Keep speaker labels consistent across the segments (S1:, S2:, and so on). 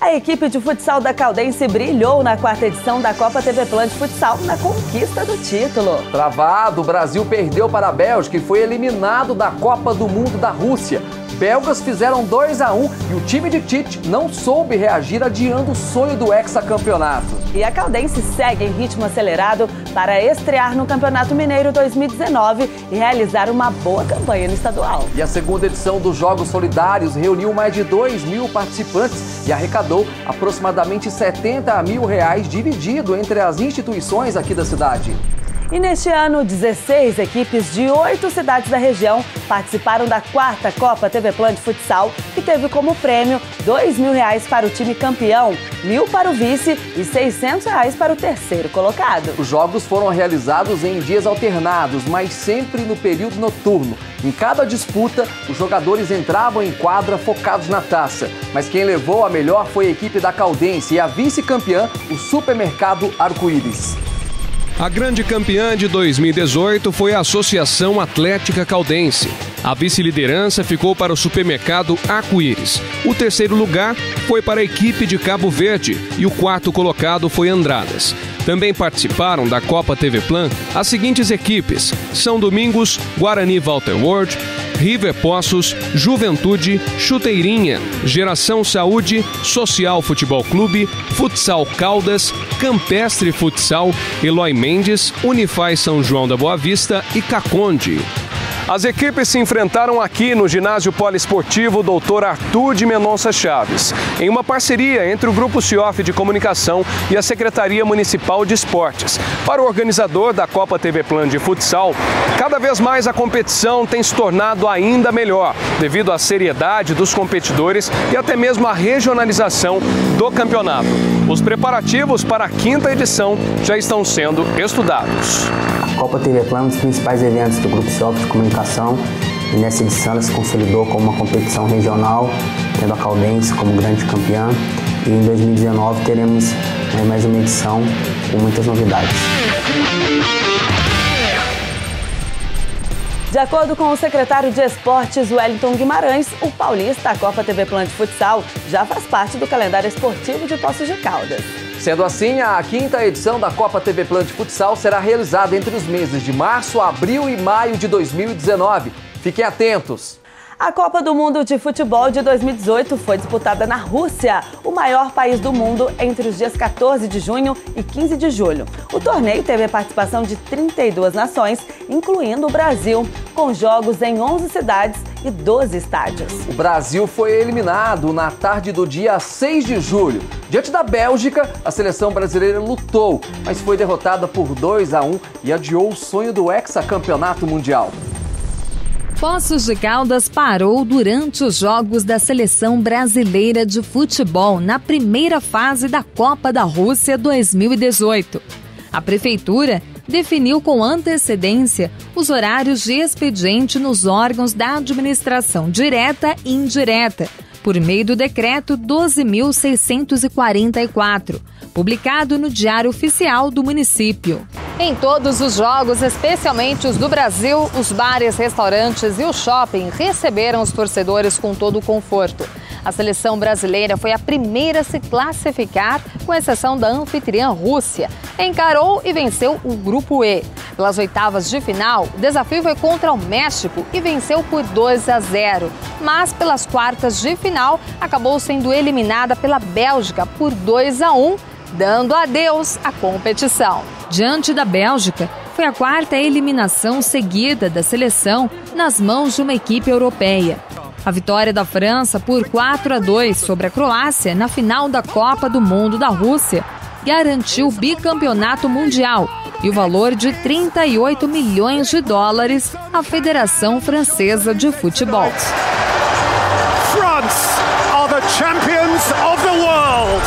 S1: A equipe de futsal da Caldense brilhou na 4ª edição da Copa TV Plan de Futsal na conquista do título.
S2: Travado, o Brasil perdeu para a Bélgica e foi eliminado da Copa do Mundo da Rússia. Belgas fizeram 2-1 e o time de Tite não soube reagir, adiando o sonho do hexacampeonato.
S1: E a Caldense segue em ritmo acelerado para estrear no Campeonato Mineiro 2019 e realizar uma boa campanha no estadual.
S2: E a 2ª edição dos Jogos Solidários reuniu mais de 2.000 participantes e arrecadou aproximadamente R$70 mil dividido entre as instituições aqui da cidade.
S1: E neste ano, 16 equipes de 8 cidades da região participaram da 4ª Copa TV Plan de Futsal, que teve como prêmio R$2.000 para o time campeão, R$1.000 para o vice e R$600 para o terceiro colocado.
S2: Os jogos foram realizados em dias alternados, mas sempre no período noturno. Em cada disputa, os jogadores entravam em quadra focados na taça. Mas quem levou a melhor foi a equipe da Caldense e a vice-campeã, o Supermercado Arco-Íris.
S3: A grande campeã de 2018 foi a Associação Atlética Caldense. A vice-liderança ficou para o Supermercado Arco-Íris. O terceiro lugar foi para a equipe de Cabo Verde e o 4º colocado foi Andradas. Também participaram da Copa TV Plan as seguintes equipes: São Domingos, Guarani Walter World, River Poços, Juventude, Chuteirinha, Geração Saúde, Social Futebol Clube, Futsal Caldas, Campestre Futsal, Eloy Mendes, Unifaz São João da Boa Vista e Caconde. As equipes se enfrentaram aqui no ginásio poliesportivo Dr. Arthur de Mendonça Chaves, em uma parceria entre o Grupo CIOF de Comunicação e a Secretaria Municipal de Esportes. Para o organizador da Copa TV Plan de Futsal, cada vez mais a competição tem se tornado ainda melhor, devido à seriedade dos competidores e até mesmo à regionalização do campeonato. Os preparativos para a 5ª edição já estão sendo estudados.
S4: A Copa TV Plan é um dos principais eventos do Grupo CIOF de Comunicação e nessa edição ela se consolidou como uma competição regional, tendo a Caldense como grande campeã, e em 2019 teremos mais uma edição com muitas novidades.
S1: De acordo com o secretário de Esportes, Wellington Guimarães, o Paulista, a Copa TV Plan de Futsal, já faz parte do calendário esportivo de Poços de Caldas.
S2: Sendo assim, a 5ª edição da Copa TV Plan de Futsal será realizada entre os meses de março, abril e maio de 2019. Fiquem atentos!
S1: A Copa do Mundo de Futebol de 2018 foi disputada na Rússia, o maior país do mundo, entre os dias 14 de junho e 15 de julho. O torneio teve a participação de 32 nações, incluindo o Brasil, com jogos em 11 cidades e 12 estádios.
S2: O Brasil foi eliminado na tarde do dia 6 de julho. Diante da Bélgica, a seleção brasileira lutou, mas foi derrotada por 2-1 e adiou o sonho do hexacampeonato mundial.
S5: Poços de Caldas parou durante os jogos da Seleção Brasileira de Futebol na primeira fase da Copa da Rússia 2018. A Prefeitura definiu com antecedência os horários de expediente nos órgãos da administração direta e indireta, por meio do Decreto 12.644, publicado no Diário Oficial do município. Em todos os jogos, especialmente os do Brasil, os bares, restaurantes e o shopping receberam os torcedores com todo o conforto. A seleção brasileira foi a primeira a se classificar, com exceção da anfitriã Rússia. Encarou e venceu o Grupo E. Pelas oitavas de final, o desafio foi contra o México e venceu por 2-0. Mas pelas quartas de final, acabou sendo eliminada pela Bélgica por 2-1, dando adeus à competição. Diante da Bélgica, foi a 4ª eliminação seguida da seleção nas mãos de uma equipe europeia. A vitória da França por 4-2 sobre a Croácia na final da Copa do Mundo da Rússia garantiu o bicampeonato mundial e o valor de $38 milhões à Federação Francesa de Futebol.
S6: France are the champions of the world.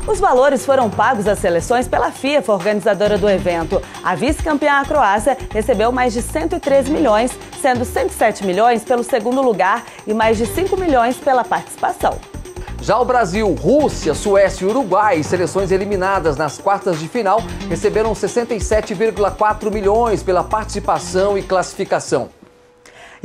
S1: Os valores foram pagos às seleções pela FIFA, organizadora do evento. A vice-campeã, a Croácia, recebeu mais de 103 milhões, sendo 107 milhões pelo segundo lugar e mais de 5 milhões pela participação.
S2: Já o Brasil, Rússia, Suécia e Uruguai, seleções eliminadas nas quartas de final, receberam 67,4 milhões pela participação e classificação.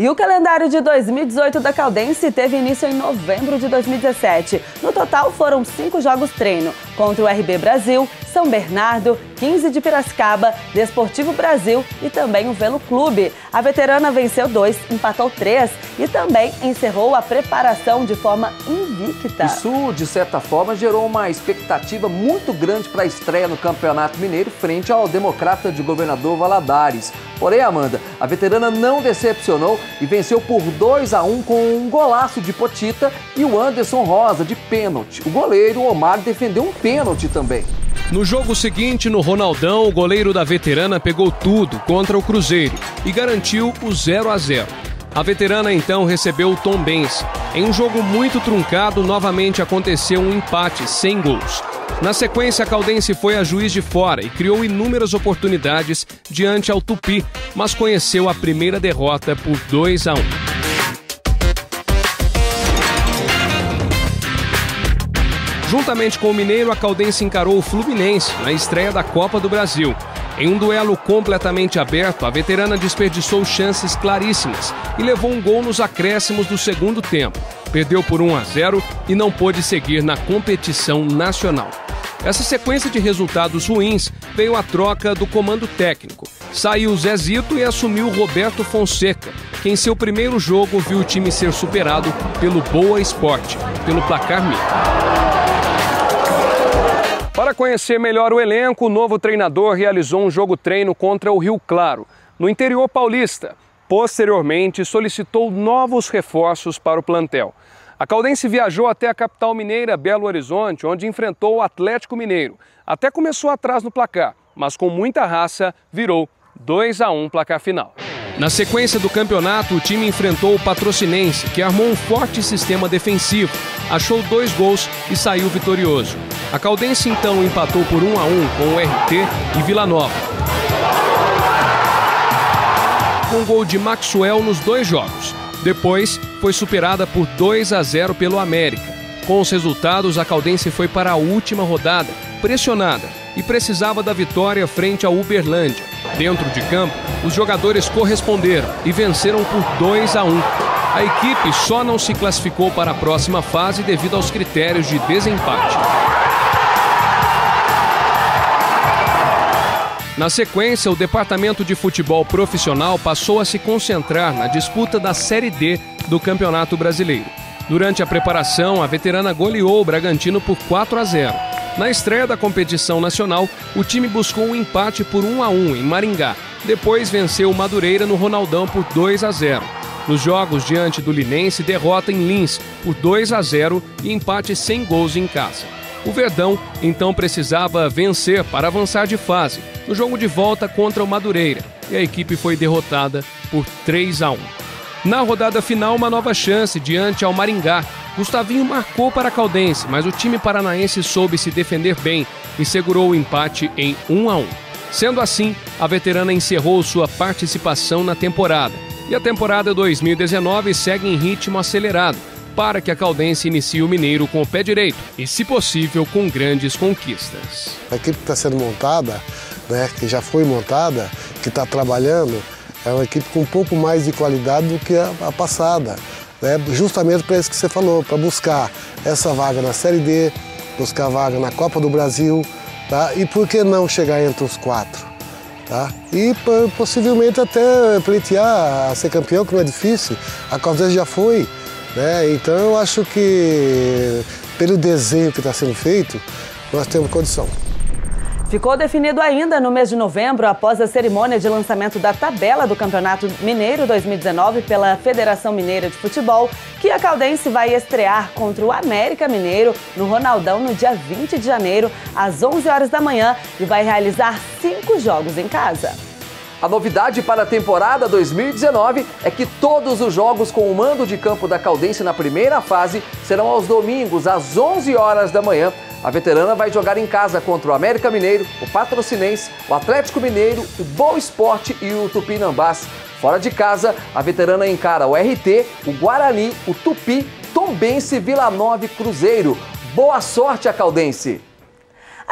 S1: E o calendário de 2018 da Caldense teve início em novembro de 2017. No total, foram 5 jogos treino contra o RB Brasil, São Bernardo, 15 de Piracicaba, Desportivo Brasil e também o Velo Clube. A veterana venceu 2, empatou 3 e também encerrou a preparação de forma invicta.
S2: Isso, de certa forma, gerou uma expectativa muito grande para a estreia no Campeonato Mineiro frente ao Democrata de Governador Valadares. Porém, Amanda, a veterana não decepcionou e venceu por 2-1 com um golaço de Potita e o Anderson Rosa de pênalti. O goleiro Omar defendeu um pênalti também.
S3: No jogo seguinte, no Ronaldão, o goleiro da veterana pegou tudo contra o Cruzeiro e garantiu o 0-0. A veterana então recebeu o Tombense. Em um jogo muito truncado, novamente aconteceu um empate sem gols. Na sequência, a Caldense foi a Juiz de Fora e criou inúmeras oportunidades diante ao Tupi, mas conheceu a primeira derrota por 2-1. Juntamente com o Mineiro, a Caldense encarou o Fluminense na estreia da Copa do Brasil. Em um duelo completamente aberto, a veterana desperdiçou chances claríssimas e levou um gol nos acréscimos do segundo tempo. Perdeu por 1-0 e não pôde seguir na competição nacional. Essa sequência de resultados ruins veio a troca do comando técnico. Saiu Zezito e assumiu Roberto Fonseca, que em seu primeiro jogo viu o time ser superado pelo Boa Esporte, pelo placar mínimo. Para conhecer melhor o elenco, o novo treinador realizou um jogo-treino contra o Rio Claro, no interior paulista. Posteriormente, solicitou novos reforços para o plantel. A Caldense viajou até a capital mineira, Belo Horizonte, onde enfrentou o Atlético Mineiro. Até começou atrás no placar, mas com muita raça, virou 2-1 placar final. Na sequência do campeonato, o time enfrentou o Patrocinense, que armou um forte sistema defensivo, achou 2 gols e saiu vitorioso. A Caldense então empatou por 1-1 com o RT e Vila Nova, com um gol de Maxwell nos 2 jogos. Depois, foi superada por 2-0 pelo América. Com os resultados, a Caldense foi para a última rodada, pressionada, e precisava da vitória frente ao Uberlândia. Dentro de campo, os jogadores corresponderam e venceram por 2-1. A equipe só não se classificou para a próxima fase devido aos critérios de desempate. Na sequência, o Departamento de Futebol Profissional passou a se concentrar na disputa da Série D do Campeonato Brasileiro. Durante a preparação, a veterana goleou o Bragantino por 4-0. Na estreia da competição nacional, o time buscou um empate por 1-1 em Maringá. Depois venceu o Madureira no Ronaldão por 2-0. Nos jogos diante do Linense, derrota em Lins por 2-0 e empate sem gols em casa. O Verdão, então, precisava vencer para avançar de fase no jogo de volta contra o Madureira, e a equipe foi derrotada por 3-1. Na rodada final, uma nova chance diante ao Maringá. Gustavinho marcou para a Caldense, mas o time paranaense soube se defender bem e segurou o empate em 1-1. Sendo assim, a veterana encerrou sua participação na temporada. E a temporada 2019 segue em ritmo acelerado, para que a Caldense inicie o Mineiro com o pé direito e, se possível, com grandes conquistas.
S7: A equipe que está sendo montada, que já foi montada, que está trabalhando, é uma equipe com um pouco mais de qualidade do que a passada. Justamente para isso que você falou, para buscar essa vaga na Série D, buscar vaga na Copa do Brasil, tá? E por que não chegar entre os 4? Tá? E possivelmente até pleitear a ser campeão, que não é difícil, a Caldense já foi. Então eu acho que, pelo desenho que está sendo feito, nós temos condição.
S1: Ficou definido ainda no mês de novembro, após a cerimônia de lançamento da tabela do Campeonato Mineiro 2019 pela Federação Mineira de Futebol, que a Caldense vai estrear contra o América Mineiro no Ronaldão no dia 20 de janeiro, às 11 horas da manhã, e vai realizar 5 jogos em casa.
S2: A novidade para a temporada 2019 é que todos os jogos com o mando de campo da Caldense na primeira fase serão aos domingos, às 11 horas da manhã. A veterana vai jogar em casa contra o América Mineiro, o Patrocinense, o Atlético Mineiro, o Boa Esporte e o Tupinambás. Fora de casa, a veterana encara o RT, o Guarani, o Tupi, Tombense, Vila Nova e Cruzeiro. Boa sorte a Caldense!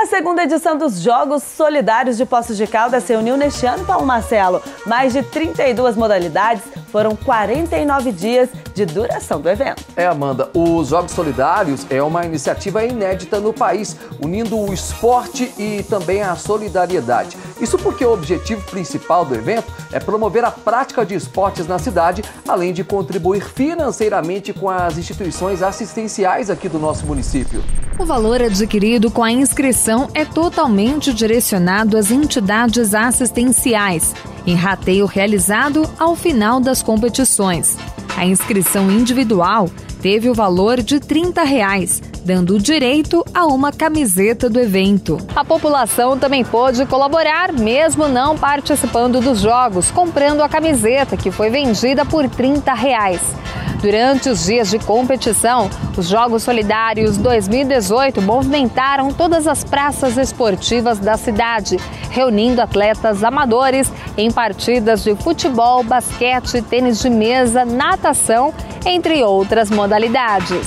S1: A segunda edição dos Jogos Solidários de Poços de Caldas se reuniu neste ano, Paulo Marcelo. Mais de 32 modalidades Foram 49 dias de duração do evento.
S2: Amanda, os Jogos Solidários é uma iniciativa inédita no país, unindo o esporte e também a solidariedade. Isso porque o objetivo principal do evento é promover a prática de esportes na cidade, além de contribuir financeiramente com as instituições assistenciais aqui do nosso município.
S5: O valor adquirido com a inscrição é totalmente direcionado às entidades assistenciais, em rateio realizado ao final das competições. A inscrição individual teve o valor de R$ 30, dando direito a uma camiseta do evento. A população também pôde colaborar, mesmo não participando dos jogos, comprando a camiseta, que foi vendida por R$ 30. Durante os dias de competição, os Jogos Solidários 2018 movimentaram todas as praças esportivas da cidade, reunindo atletas amadores em partidas de futebol, basquete, tênis de mesa, natação, entre outras modalidades.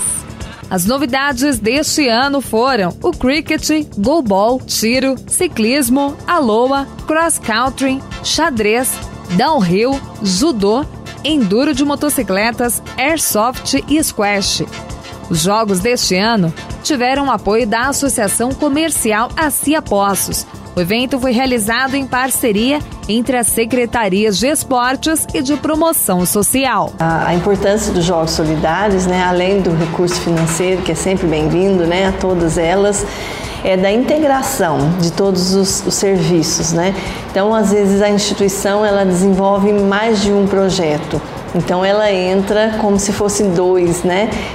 S5: As novidades deste ano foram o cricket, goalball, tiro, ciclismo, aloha, cross-country, xadrez, downhill, judô, enduro de motocicletas, airsoft e squash. Os jogos deste ano tiveram o apoio da Associação Comercial Acia Poços. O evento foi realizado em parceria entre as secretarias de esportes e de promoção social.
S8: A importância dos Jogos Solidários, além do recurso financeiro, que é sempre bem-vindo, a todas elas, é da integração de todos os serviços, Então, às vezes, a instituição ela desenvolve mais de um projeto. Então ela entra como se fossem dois,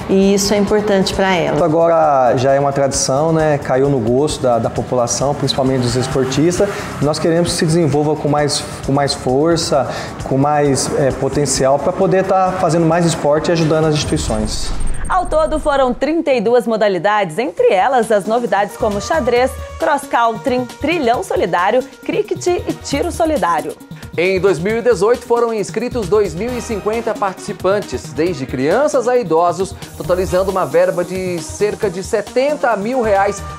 S8: E isso é importante para ela.
S9: Agora já é uma tradição, Caiu no gosto da população, principalmente dos esportistas. Nós queremos que se desenvolva com mais força, com mais potencial, para poder estar fazendo mais esporte e ajudando as instituições.
S1: Ao todo foram 32 modalidades, entre elas as novidades como xadrez, cross-country, trilhão solidário, cricket e tiro solidário.
S2: Em 2018 foram inscritos 2.050 participantes, desde crianças a idosos, totalizando uma verba de cerca de R$ 70 mil,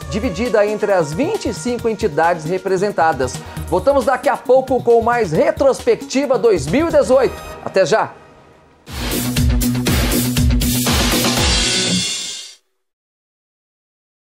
S2: dividida entre as 25 entidades representadas. Voltamos daqui a pouco com mais Retrospectiva 2018. Até já!